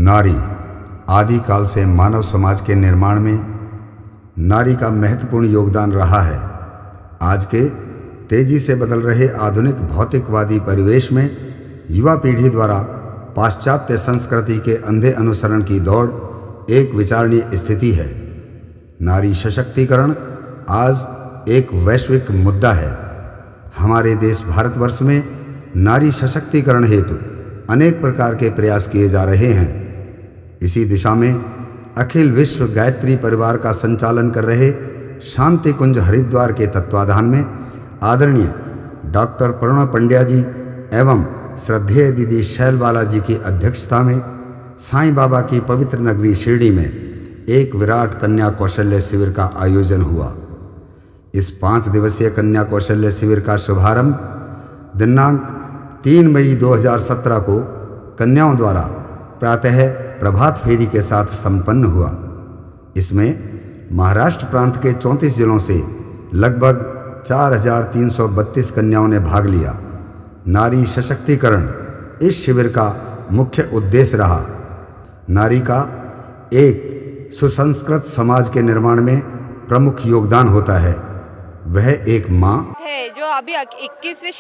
नारी आदिकाल से मानव समाज के निर्माण में नारी का महत्वपूर्ण योगदान रहा है। आज के तेजी से बदल रहे आधुनिक भौतिकवादी परिवेश में युवा पीढ़ी द्वारा पाश्चात्य संस्कृति के अंधे अनुसरण की दौड़ एक विचारणीय स्थिति है। नारी सशक्तिकरण आज एक वैश्विक मुद्दा है। हमारे देश भारतवर्ष में नारी सशक्तिकरण हेतु अनेक प्रकार के प्रयास किए जा रहे हैं। इसी दिशा में अखिल विश्व गायत्री परिवार का संचालन कर रहे शांति कुंज हरिद्वार के तत्वाधान में आदरणीय डॉक्टर प्रणव पंड्या जी एवं श्रद्धेय दीदी शैलबाला जी की अध्यक्षता में साईं बाबा की पवित्र नगरी शिरडी में एक विराट कन्या कौशल्य शिविर का आयोजन हुआ। इस 5 दिवसीय कन्या कौशल्य शिविर का शुभारंभ दिनांक 3 मई 2017 को कन्याओं द्वारा प्रातः प्रभात फेरी के साथ संपन्न हुआ। इसमें महाराष्ट्र प्रांत के 34 जिलों से लगभग 4,332 कन्याओं ने भाग लिया। नारी सशक्तिकरण इस शिविर का मुख्य उद्देश्य रहा। नारी का एक सुसंस्कृत समाज के निर्माण में प्रमुख योगदान होता है। वह एक माँ है जो अभी 21वीं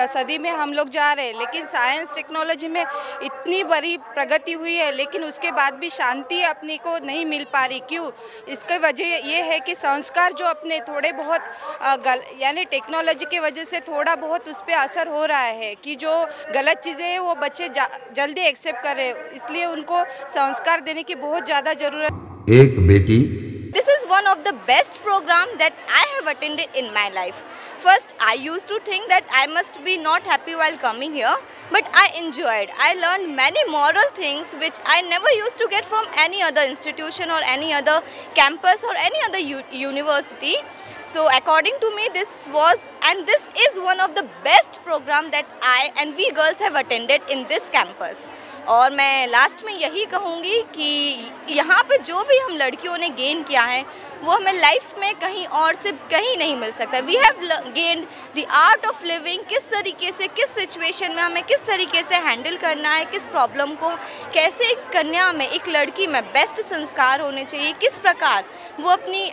सदी में हम लोग जा रहे हैं, लेकिन साइंस टेक्नोलॉजी में इतनी बड़ी प्रगति हुई है, लेकिन उसके बाद भी शांति अपने को नहीं मिल पा रही। क्यों? इसकी वजह ये है कि संस्कार जो अपने थोड़े बहुत यानी टेक्नोलॉजी की वजह से थोड़ा बहुत उस पर असर हो रहा है कि जो गलत चीज़ें हैं वो बच्चे जल्दी एक्सेप्ट कर रहे हैं, इसलिए उनको संस्कार देने की बहुत ज़्यादा ज़रूरत। एक बेटी This is one of the best program that I have attended in my life. First, I used to think that I must be not happy while coming here, but I enjoyed. I learned many moral things which I never used to get from any other institution or any other campus or any other university. So according to me, this is one of the best program that I and we girls have attended in this campus. और मैं last में यही कहूँगी कि यहाँ पे जो भी हम लड़कियों ने गेन किया है वो हमें लाइफ में कहीं और से कहीं नहीं मिल सकता। We have gained the art of living, किस तरीके से किस सिचुएशन में हमें किस तरीके से हैंडल करना है, किस प्रॉब्लम को कैसे एक कन्या में एक लड़की में बेस्ट संस्कार होने चाहिए, किस प्रकार वो अपनी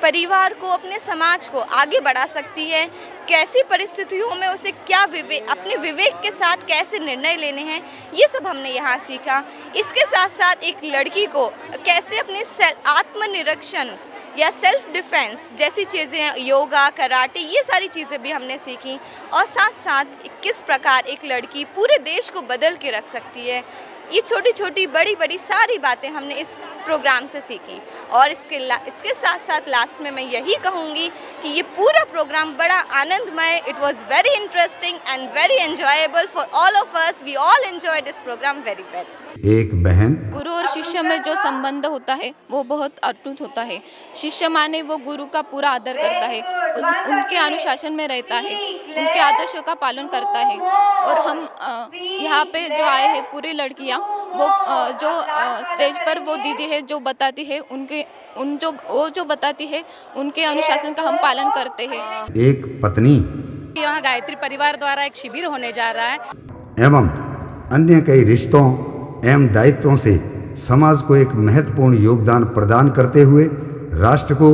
परिवार को अपने समाज को आगे बढ़ा सकती है, कैसी परिस्थितियों में उसे क्या अपने विवेक के साथ कैसे निर्णय लेने हैं, ये सब हमने यहाँ सीखा। इसके साथ साथ एक लड़की को कैसे अपने आत्मनिरीक्षण या सेल्फ डिफेंस जैसी चीज़ें, योगा, कराटे, ये सारी चीज़ें भी हमने सीखी। और साथ साथ किस प्रकार एक लड़की पूरे देश को बदल के रख सकती है, ये छोटी छोटी बड़ी बड़ी सारी बातें हमने इस प्रोग्राम से सीखी। और इसके साथ साथ लास्ट में मैं यही कहूँगी कि ये पूरा प्रोग्राम बड़ा आनंदमय, it was very interesting and very enjoyable for all of us. We all enjoyed this programme very well. एक बहन गुरु और शिष्य में जो संबंध होता है वो बहुत अटूट होता है। शिष्य माने वो गुरु का पूरा आदर करता है, उनके अनुशासन में रहता है, उनके आदर्शों का पालन करता है। और हम यहाँ पे जो आए हैं पूरी लड़कियाँ, वो जो स्टेज पर वो दीदी है जो बताती है जो बताती है उनके अनुशासन का हम पालन करते हैं। एक पत्नी यहाँ गायत्री परिवार द्वारा एक शिविर होने जा रहा है एवं अन्य कई रिश्तों एवं दायित्वों से समाज को एक महत्वपूर्ण योगदान प्रदान करते हुए राष्ट्र को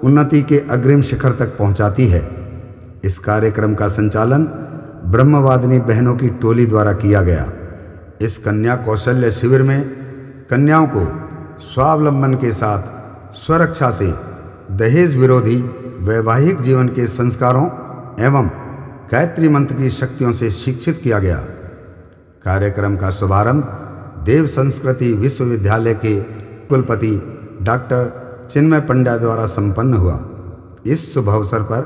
उन्नति के अग्रिम शिखर तक पहुंचाती है। इस कार्यक्रम का संचालन ब्रह्मवादिनी बहनों की टोली द्वारा किया गया। इस कन्या कौशल्य शिविर में कन्याओं को स्वावलंबन के साथ स्वरक्षा से दहेज विरोधी वैवाहिक जीवन के संस्कारों एवं गायत्री मंत्र की शक्तियों से शिक्षित किया गया। कार्यक्रम का शुभारंभ देव संस्कृति विश्वविद्यालय के कुलपति डॉक्टर चिन्मय पंड्या द्वारा संपन्न हुआ। इस शुभ अवसर पर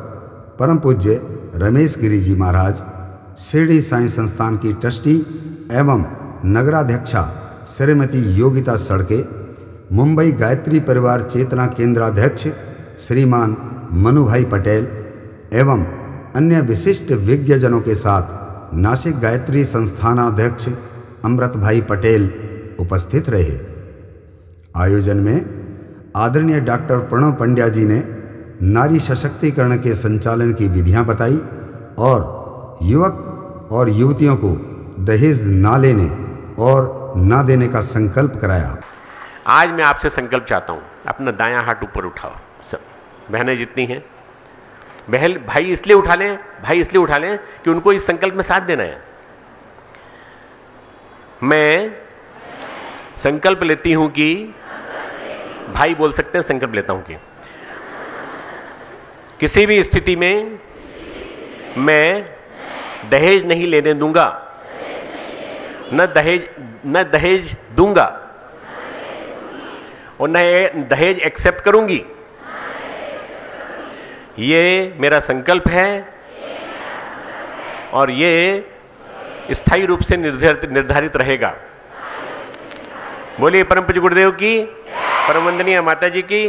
परम पूज्य रमेश गिरी जी महाराज, शिरडी साईं संस्थान की ट्रस्टी एवं नगराध्यक्षा श्रीमती योगिता सड़के, मुंबई गायत्री परिवार चेतना केंद्राध्यक्ष श्रीमान मनुभाई पटेल एवं अन्य विशिष्ट विज्ञजनों के साथ नासिक गायत्री संस्थानाध्यक्ष अमृत भाई पटेल उपस्थित रहे। आयोजन में आदरणीय डॉक्टर प्रणव पंड्या जी ने नारी सशक्तिकरण के संचालन की विधियां बताई और युवक और युवतियों को दहेज ना लेने और ना देने का संकल्प कराया। आज मैं आपसे संकल्प चाहता हूँ, अपना दायां हाथ ऊपर उठाओ। सब बहनें जितनी हैं, बहन भाई इसलिए उठा लें कि उनको इस संकल्प में साथ देना है। मैं संकल्प लेती हूं कि, भाई बोल सकते हैं संकल्प लेता हूं कि किसी भी स्थिति में मैं दहेज नहीं लेने दूंगा, न दहेज दूंगा और न दहेज एक्सेप्ट करूंगी। ये मेरा संकल्प है और ये स्थायी रूप से निर्धारित रहेगा। बोलिए परम पूज्य गुरुदेव की, परम वंदनीय माता जी की।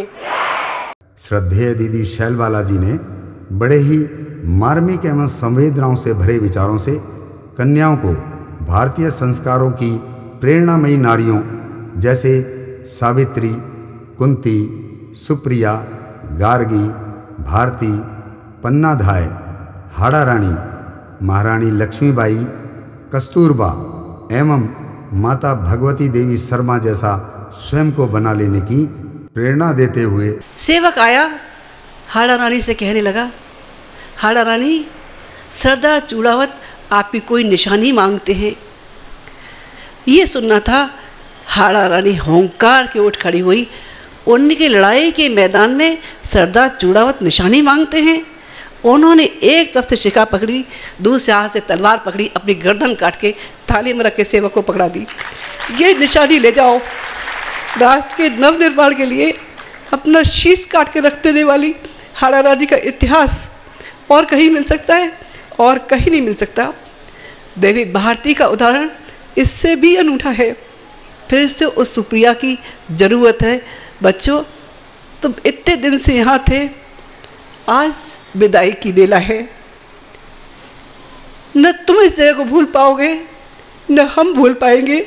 श्रद्धेय दीदी शैलबाला जी ने बड़े ही मार्मिक एवं संवेदनाओं से भरे विचारों से कन्याओं को भारतीय संस्कारों की प्रेरणामयी नारियों जैसे सावित्री, कुंती, सुप्रिया, गार्गी, भारती, पन्नाधाय, हाड़ा रानी, महारानी लक्ष्मीबाई, कस्तूरबा एवं माता भगवती देवी शर्मा जैसा स्वयं को बना लेने की प्रेरणा देते हुए सेवक आया, हाड़ा रानी से कहने लगा, हाड़ा रानी, सरदार चूड़ावत आपकी कोई निशानी मांगते हैं। ये सुनना था। हाड़ा रानी होंकार के उठ खड़ी हुई। उनकी लड़ाई के मैदान में सरदार चूड़ावत निशानी मांगते हैं। उन्होंने एक तरफ से शिखा पकड़ी, दूसरे हाथ से तलवार पकड़ी, अपनी गर्दन काट के थाली में रख के सेवक को पकड़ा दी। ये निशानी ले जाओ, राष्ट्र के नवनिर्माण के लिए अपना शीश काट के रख देने वाली हाड़ा रानी का इतिहास और कहीं मिल सकता है और कहीं नहीं मिल सकता। देवी भारती का उदाहरण इससे भी अनूठा है। फिर से उस सुप्रिया की ज़रूरत है। बच्चों, तुम इतने दिन से यहाँ थे, आज विदाई की बेला है। न तुम इस जगह को भूल पाओगे, न हम भूल पाएंगे।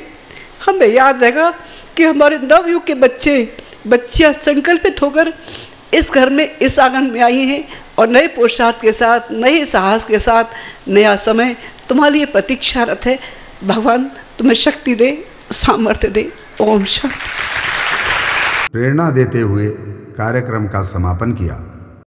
हमें याद रहेगा कि हमारे नवयुग के बच्चियाँ संकल्पित होकर इस घर में, इस आंगन में आई हैं और नए पुरुषार्थ के साथ, नए साहस के साथ, नया समय तुम्हारे लिए प्रतीक्षारत है। भगवान तुम्हें शक्ति दे, सामर्थ्य दे। ओम शांति। प्रेरणा देते हुए कार्यक्रम का समापन किया।